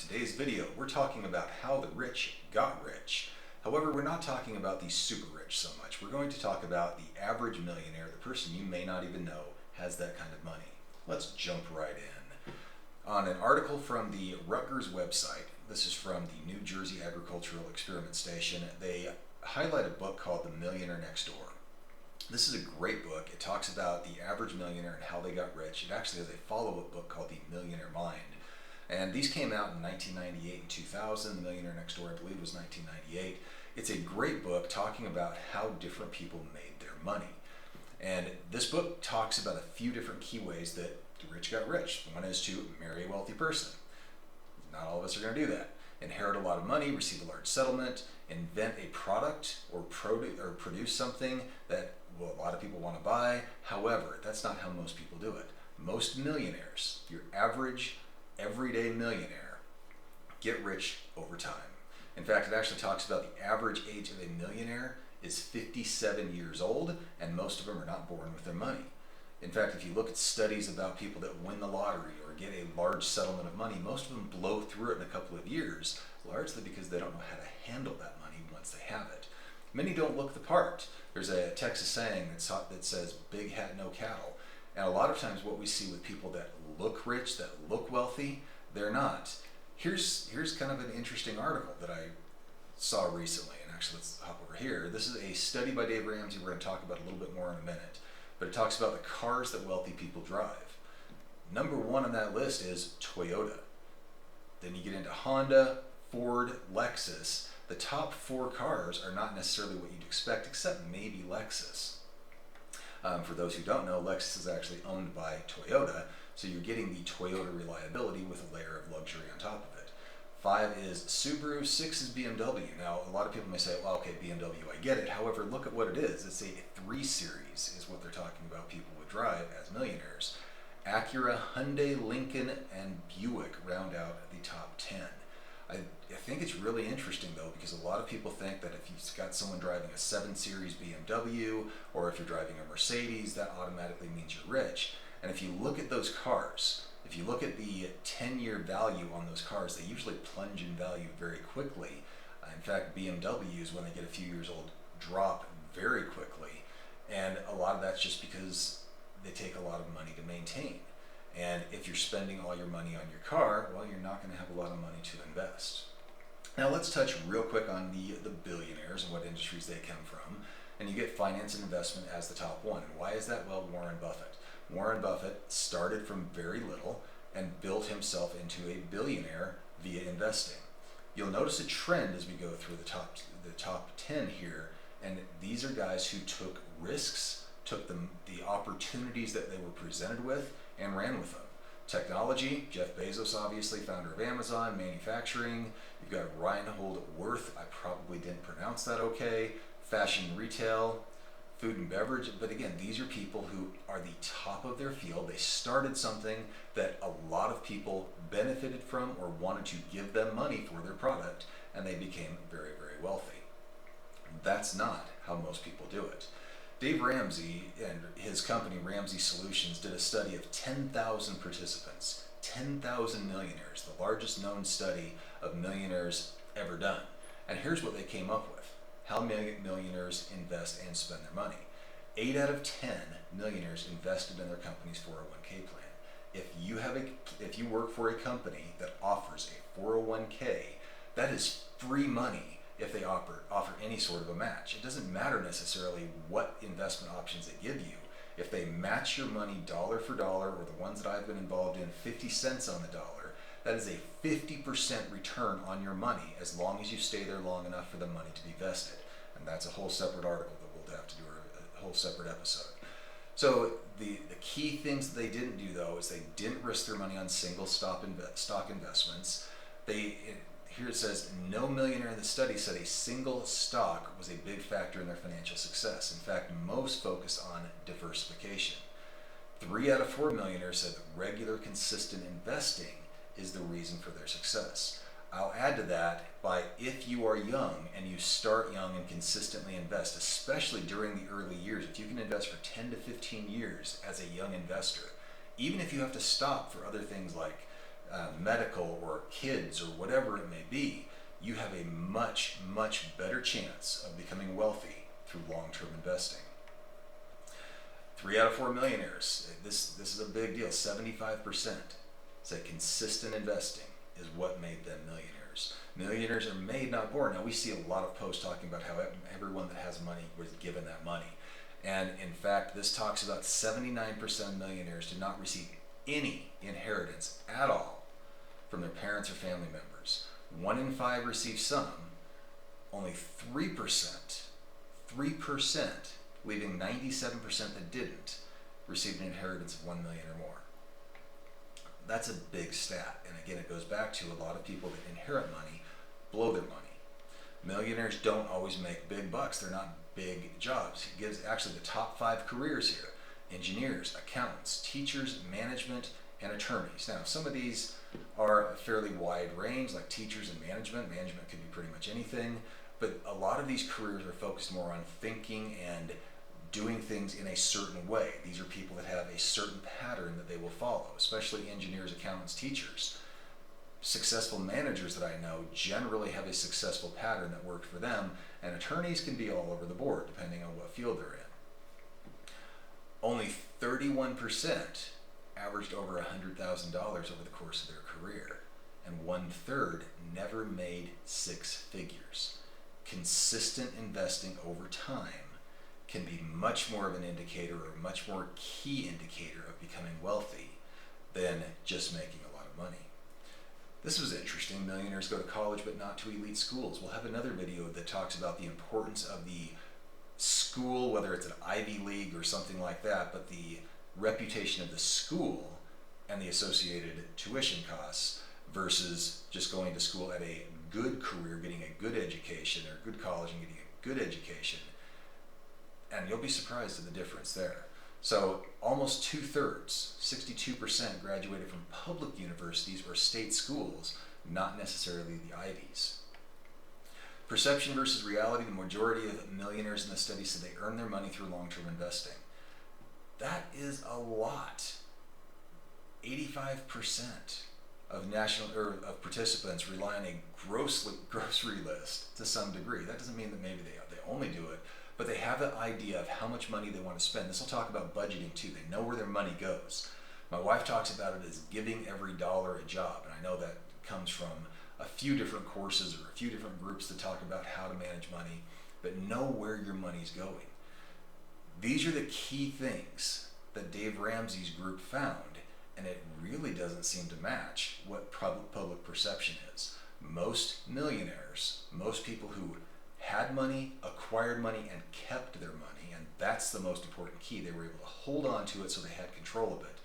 today's video, we're talking about how the rich got rich. However, we're not talking about the super rich so much. We're going to talk about the average millionaire, the person you may not even know has that kind of money. Let's jump right in. On an article from the Rutgers website, this is from the New Jersey Agricultural Experiment Station, they highlight a book called The Millionaire Next Door. This is a great book. It talks about the average millionaire and how they got rich. It actually has a follow-up book called The Millionaire Mind. And these came out in 1998 and 2000. The Millionaire Next Door, I believe, was 1998. It's a great book talking about how different people made their money. And this book talks about a few different key ways that the rich got rich. One is to marry a wealthy person. Not all of us are going to do that. Inherit a lot of money, receive a large settlement, invent a product or produce something that a lot of people want to buy. However, that's not how most people do it. Most millionaires, your average everyday millionaire, get rich over time. In fact, it actually talks about the average age of a millionaire is 57 years old, and most of them are not born with their money. In fact, if you look at studies about people that win the lottery or get a large settlement of money, most of them blow through it in a couple of years, largely because they don't know how to handle that money once they have it. Many don't look the part. There's a Texas saying that says, big hat, no cattle. And a lot of times what we see with people that look rich, that look wealthy, they're not. Here's kind of an interesting article that I saw recently, and actually let's hop over here. This is a study by Dave Ramsey we're going to talk about a little bit more in a minute, but it talks about the cars that wealthy people drive. Number one on that list is Toyota. Then you get into Honda, Ford, Lexus. The top four cars are not necessarily what you'd expect, except maybe Lexus. For those who don't know, Lexus is actually owned by Toyota, so you're getting the Toyota reliability with a layer of luxury on top of it. 5 is Subaru, 6 is BMW. Now, a lot of people may say, well, okay, BMW, I get it. However, look at what it is. It's a 3 Series is what they're talking about people would drive as millionaires. Acura, Hyundai, Lincoln, and Buick round out the top 10. I think it's really interesting though, because a lot of people think that if you've got someone driving a 7 Series BMW or if you're driving a Mercedes, that automatically means you're rich. And if you look at those cars, if you look at the 10-year value on those cars, they usually plunge in value very quickly. In fact, BMWs, when they get a few years old, drop very quickly. And a lot of that's just because they take a lot of money to maintain. And if you're spending all your money on your car, well, you're not going to have a lot of money to invest. Now let's touch real quick on the billionaires and what industries they come from. And you get finance and investment as the top one. And why is that? Well, Warren Buffett. Warren Buffett started from very little and built himself into a billionaire via investing. You'll notice a trend as we go through the top 10 here, and these are guys who took risks, took the opportunities that they were presented with, and ran with them. Technology, Jeff Bezos, obviously, founder of Amazon. Manufacturing, you've got Reinhold Wirth, I probably didn't pronounce that okay. Fashion retail, food and beverage, but again, these are people who are the top of their field. They started something that a lot of people benefited from or wanted to give them money for their product, and they became very, very wealthy. That's not how most people do it. Dave Ramsey and his company, Ramsey Solutions, did a study of 10,000 participants, 10,000 millionaires, the largest known study of millionaires ever done. And here's what they came up with. How millionaires invest and spend their money. 8 out of 10 millionaires invested in their company's 401k plan. If you work for a company that offers a 401k, that is free money if they offer any sort of a match. It doesn't matter necessarily what investment options they give you. If they match your money dollar for dollar, or the ones that I've been involved in, 50 cents on the dollar, that is a 50% return on your money as long as you stay there long enough for the money to be vested. And that's a whole separate article that we'll have to do a whole separate episode. So the key things that they didn't do though is they didn't risk their money on single stock investments. Here it says, no millionaire in the study said a single stock was a big factor in their financial success. In fact, most focused on diversification. 3 out of 4 millionaires said that regular, consistent investing is the reason for their success. I'll add to that if you are young and you start young and consistently invest, especially during the early years, if you can invest for 10 to 15 years as a young investor, even if you have to stop for other things like medical or kids or whatever it may be, you have a much, much better chance of becoming wealthy through long-term investing. 3 out of 4 millionaires, this is a big deal, 75% say consistent investing is what made them millionaires. Millionaires are made, not born. Now we see a lot of posts talking about how everyone that has money was given that money. And in fact, this talks about 79% of millionaires did not receive any inheritance at all from their parents or family members. 1 in 5 received some, only 3%, leaving 97% that didn't, received an inheritance of 1 million or more. That's a big stat. And again, it goes back to a lot of people that inherit money, blow their money. Millionaires don't always make big bucks. They're not big jobs. It gives actually the top 5 careers here: engineers, accountants, teachers, management, and attorneys. Now, some of these are a fairly wide range, like teachers and management. Management could be pretty much anything, but a lot of these careers are focused more on thinking and doing things in a certain way. These are people that have a certain pattern that they will follow, especially engineers, accountants, teachers. Successful managers that I know generally have a successful pattern that worked for them, and attorneys can be all over the board depending on what field they're in. Only 31% averaged over $100,000 over the course of their career, and 1/3 never made 6 figures. Consistent investing over time can be much more of an indicator, or a much more key indicator of becoming wealthy than just making a lot of money. This was interesting. Millionaires go to college but not to elite schools. We'll have another video that talks about the importance of the school, whether it's an Ivy League or something like that, but the reputation of the school and the associated tuition costs versus just going to school at a good career, getting a good education, or good college and getting a good education. And you'll be surprised at the difference there. So almost 2/3, 62%, graduated from public universities or state schools, not necessarily the Ivies. Perception versus reality: the majority of millionaires in the study said they earn their money through long-term investing. That is a lot. 85% of of participants rely on a grocery list to some degree. That doesn't mean that maybe they only do it, but they have the idea of how much money they want to spend. This will talk about budgeting too. They know where their money goes. My wife talks about it as giving every dollar a job, and I know that comes from a few different courses or a few different groups that talk about how to manage money, but know where your money's going. These are the key things that Dave Ramsey's group found, and it really doesn't seem to match what public perception is. Most millionaires, most people who had money, acquired money, and kept their money, and that's the most important key. They were able to hold on to it so they had control of it.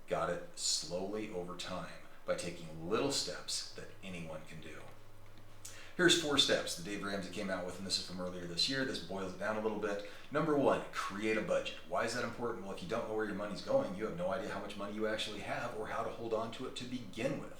Got it slowly over time by taking little steps that anyone can do. Here's 4 steps that Dave Ramsey came out with, and this is from earlier this year. This boils it down a little bit. Number 1, create a budget. Why is that important? Well, if you don't know where your money's going, you have no idea how much money you actually have or how to hold on to it to begin with.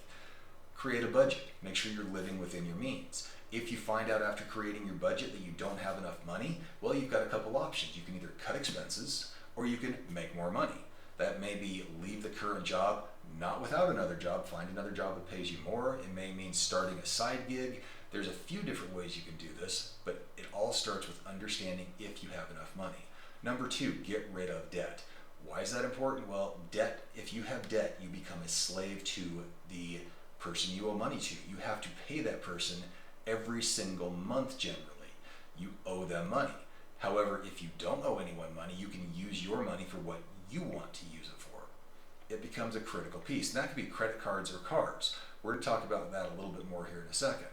Create a budget. Make sure you're living within your means. If you find out after creating your budget that you don't have enough money, well, you've got a couple options. You can either cut expenses or you can make more money. That may be leave the current job, not without another job, find another job that pays you more. It may mean starting a side gig. There's a few different ways you can do this, but it all starts with understanding if you have enough money. Number 2, get rid of debt. Why is that important? Well, debt, if you have debt, you become a slave to the person you owe money to. You have to pay that person every single month generally. You owe them money. However, if you don't owe anyone money, you can use your money for what you want to use it for. It becomes a critical piece. And that could be credit cards or cars. We're going to talk about that a little bit more here in a second.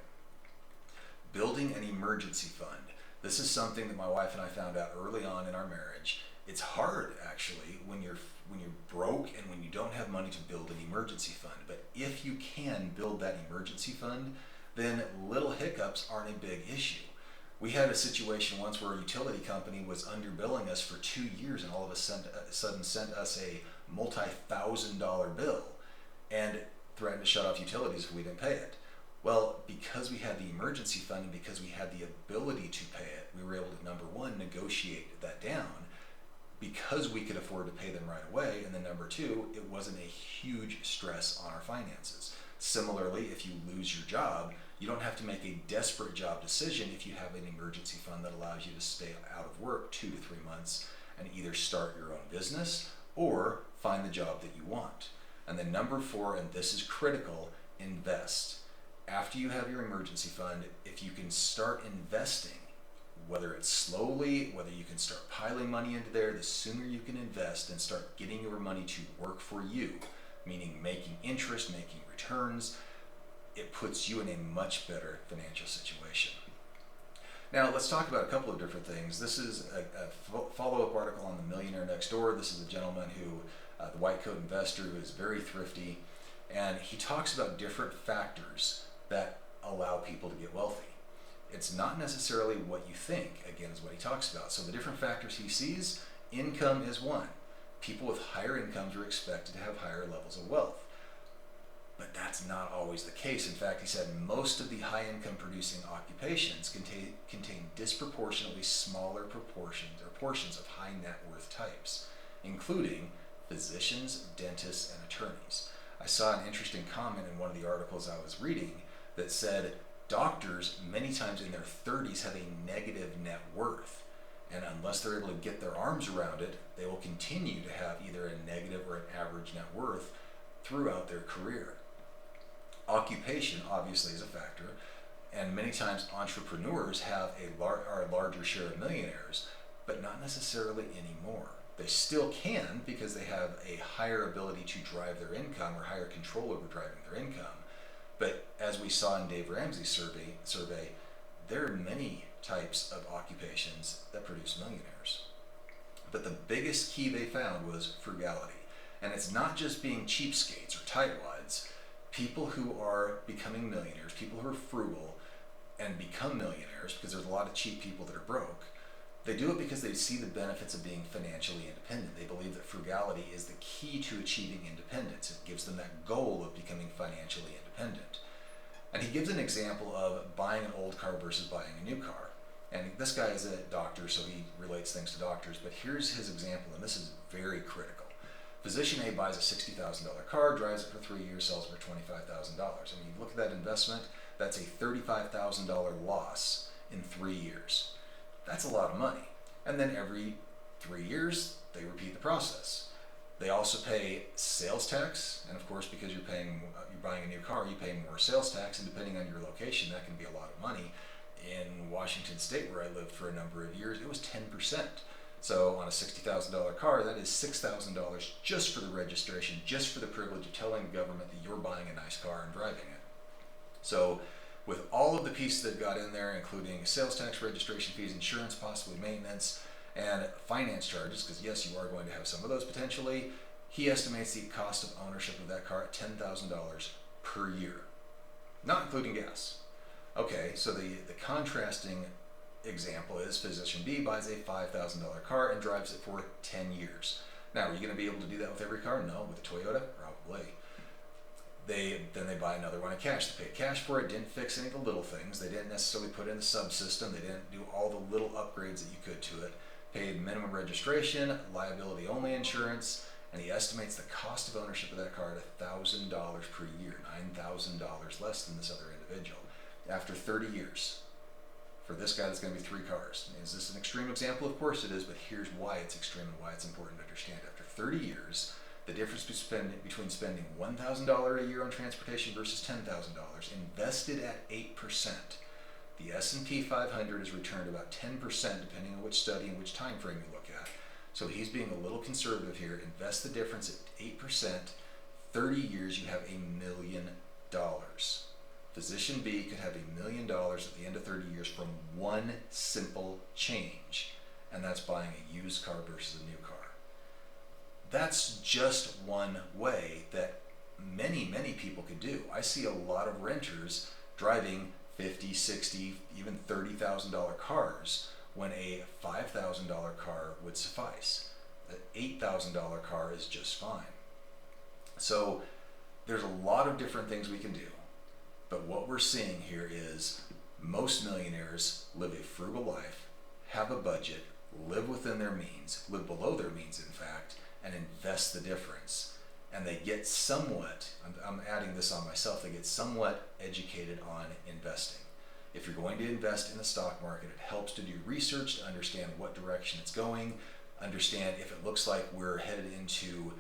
Building an emergency fund. This is something that my wife and I found out early on in our marriage. It's hard actually when you're broke and when you don't have money to build an emergency fund. But if you can build that emergency fund, then little hiccups aren't a big issue. We had a situation once where a utility company was underbilling us for 2 years and all of a sudden sent us a multi-$1,000 bill and threatened to shut off utilities if we didn't pay it. Well, because we had the emergency fund and because we had the ability to pay it, we were able to, number 1, negotiate that down. because we could afford to pay them right away. And then number two, it wasn't a huge stress on our finances. Similarly, if you lose your job, you don't have to make a desperate job decision if you have an emergency fund that allows you to stay out of work 2 to 3 months and either start your own business or find the job that you want. And then number four, and this is critical, invest. After you have your emergency fund, if you can start investing, whether it's slowly, whether you can start piling money into there, the sooner you can invest and start getting your money to work for you, meaning making interest, making returns, it puts you in a much better financial situation. Now let's talk about a couple of different things. This is a follow-up article on the Millionaire Next Door. This is a gentleman who, the white coat investor, who is very thrifty, and he talks about different factors that allow people to get wealthy. It's not necessarily what you think, again, is what he talks about. So the different factors he sees, income is one. People with higher incomes are expected to have higher levels of wealth. But that's not always the case. In fact, he said most of the high income producing occupations contain disproportionately smaller proportions or portions of high net worth types, including physicians, dentists, and attorneys. I saw an interesting comment in one of the articles I was reading that said doctors many times in their 30s have a negative net worth. And unless they're able to get their arms around it, they will continue to have either a negative or an average net worth throughout their career. Occupation obviously is a factor, and many times entrepreneurs have are a larger share of millionaires, but not necessarily anymore. They still can because they have a higher ability to drive their income or higher control over driving their income. But as we saw in Dave Ramsey's survey, there are many types of occupations that produce millionaires. But the biggest key they found was frugality. And it's not just being cheapskates or tightwads. People who are becoming millionaires, people who are frugal and become millionaires, because there's a lot of cheap people that are broke, they do it because they see the benefits of being financially independent. They believe that frugality is the key to achieving independence. It gives them that goal of becoming financially independent. And he gives an example of buying an old car versus buying a new car. And this guy is a doctor, so he relates things to doctors, but here's his example, and this is very critical. Physician A buys a $60,000 car, drives it for 3 years, sells it for $25,000. And when you look at that investment, that's a $35,000 loss in 3 years. That's a lot of money. And then every 3 years, they repeat the process. They also pay sales tax, and of course, because you're buying a new car, you pay more sales tax, and depending on your location, that can be a lot of money. In Washington State, where I lived for a number of years, it was 10%. So on a $60,000 car, that is $6,000 just for the registration, just for the privilege of telling the government that you're buying a nice car and driving it. So with all of the pieces that got in there, including sales tax, registration fees, insurance, possibly maintenance, and finance charges, because yes, you are going to have some of those potentially, he estimates the cost of ownership of that car at $10,000 per year, not including gas. Okay, so the contrasting example is physician B buys a $5,000 car and drives it for 10 years. Now, are you going to be able to do that with every car? No. With a Toyota? Probably. Then they buy another one in cash. They paid cash for it, didn't fix any of the little things. They didn't necessarily put in the subsystem. They didn't do all the little upgrades that you could to it. Paid minimum registration, liability only insurance, and he estimates the cost of ownership of that car at $1,000 per year, $9,000 less than this other individual. After 30 years, for this guy that's going to be 3 cars. Is this an extreme example? Of course it is, but here's why it's extreme and why it's important to understand. After 30 years, the difference between spending $1,000 a year on transportation versus $10,000 invested at 8%. The S&P 500 has returned about 10% depending on which study and which time frame you look at. So he's being a little conservative here. Invest the difference at 8%. 30 years, you have $1 million. Physician B could have $1 million at the end of 30 years from one simple change, and that's buying a used car versus a new car. That's just one way that many, many people could do. I see a lot of renters driving $50,000, $60,000, even $30,000 cars when a $5,000 car would suffice. An $8,000 car is just fine. So there's a lot of different things we can do. But what we're seeing here is most millionaires live a frugal life, have a budget, live within their means, live below their means, in fact, and invest the difference. And they get somewhat, I'm adding this on myself, they get somewhat educated on investing. If you're going to invest in the stock market, it helps to do research to understand what direction it's going, understand if it looks like we're headed into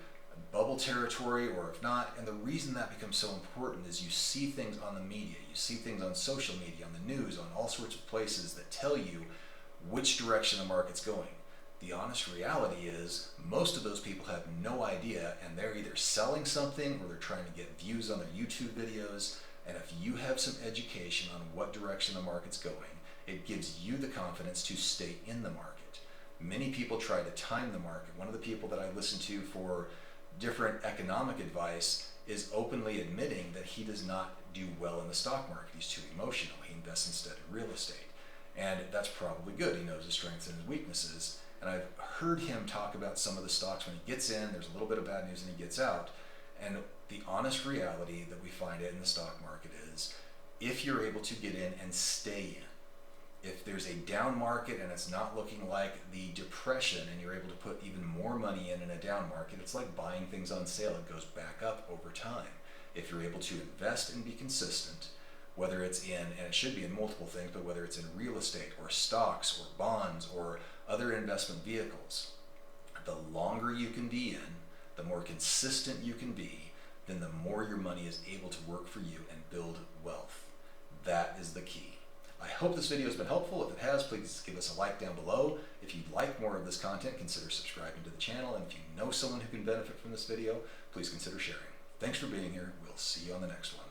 bubble territory or if not. And the reason that becomes so important is you see things on the media, you see things on social media, on the news, on all sorts of places that tell you which direction the market's going. The honest reality is most of those people have no idea, and they're either selling something or they're trying to get views on their YouTube videos. And if you have some education on what direction the market's going, it gives you the confidence to stay in the market. Many people try to time the market. One of the people that I listen to for different economic advice is openly admitting that he does not do well in the stock market. He's too emotional. He invests instead in real estate. And that's probably good. He knows his strengths and his weaknesses. And I've heard him talk about some of the stocks when he gets in, there's a little bit of bad news and he gets out. And the honest reality that we find in the stock market is if you're able to get in and stay in, if there's a down market and it's not looking like the depression and you're able to put even more money in a down market, it's like buying things on sale. It goes back up over time. If you're able to invest and be consistent, whether it's in, and it should be in multiple things, but whether it's in real estate or stocks or bonds or other investment vehicles, the longer you can be in, the more consistent you can be, then the more your money is able to work for you and build wealth. That is the key. I hope this video has been helpful. If it has, please give us a like down below. If you'd like more of this content, consider subscribing to the channel. And if you know someone who can benefit from this video, please consider sharing. Thanks for being here. We'll see you on the next one.